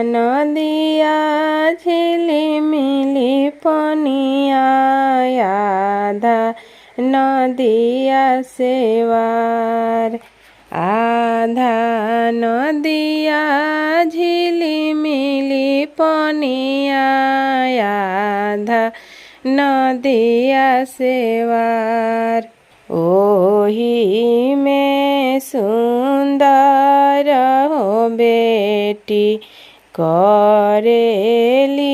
नदिया झिलिमिली पनिया आधा नदिया सेवार। आधा नदिया झिलिमिली पनिया आधा नदिया सेवार। ओही में सुंदर हो बेटी करेली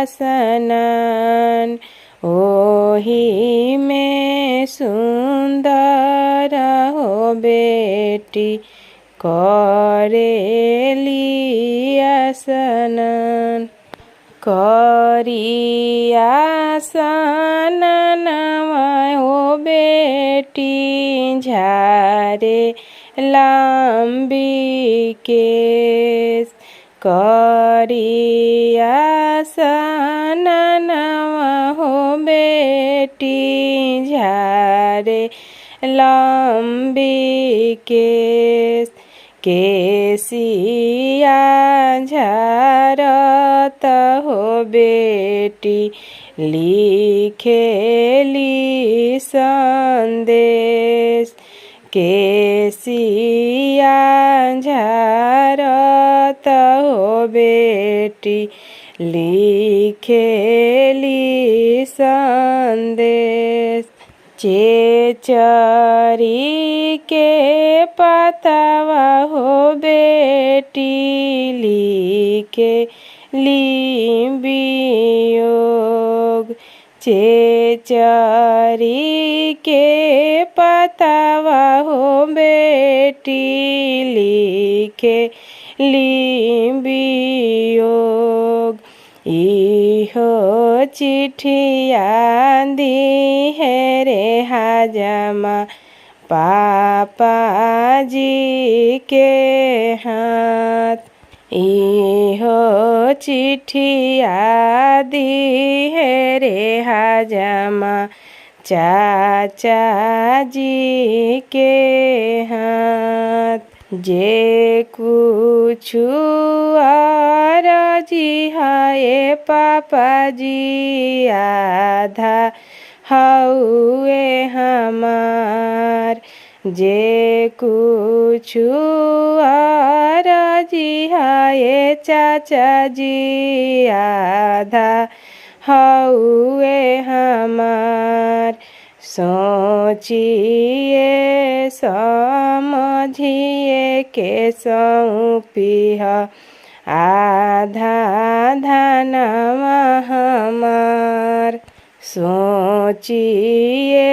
स्नान। ओही में सुंदर हो बेटी करेली स्नान। करिया स्नानवा हो बेटी झारे लंबी केस। करिया स्नानवा हो बेटी झारे लंबी केस। केसिया झारत हो बेटी लिखेली संदेश। केसिया झारत हो बेटी लिखेली संदेश। चेचरी के पतवा हो बेटी लिखेली वियोग। चेचरी के पतवा हो बेटी लिखेली वियोग। इहो चिट्ठिया दी है रे हजमा पापा जी के हाथ। इहो चिट्ठिया दी है रे हजमा चाचा जी के हाथ। जे कुछु आरजी है पापा जी आधा हउए हमार। जे कुछु आरजी है चाचा जी आधा हउए हमार। सोचिए समझिए के सौंपिह आधा धनवा हमार। सोचिए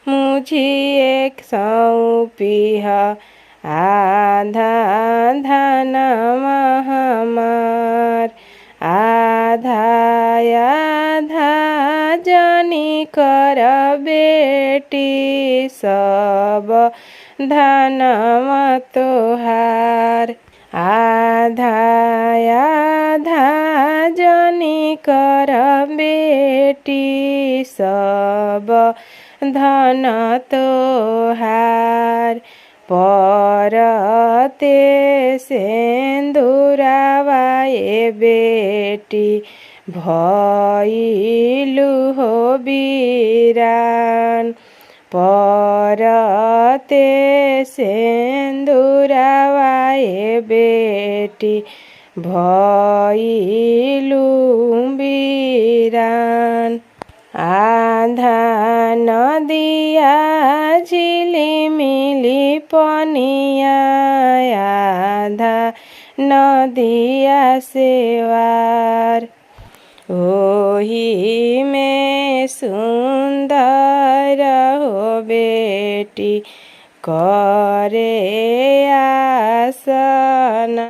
मुझिए सौंपिह आधा धनवा हमार। आधा आधा जनी कर बेटी सब धनवा तोहार। आधा आधा जनी कर बेटी सब धन तोहार। परते सिंदूरवा ए बेटी भइलु हो वीरान। परते सिंदूरवा ए बेटी भइलु वीरान। आधा नदिया झिलिमिली पनिया आधा नदिया सेवार। ओही में सुंदर हो बेटी करे आसना।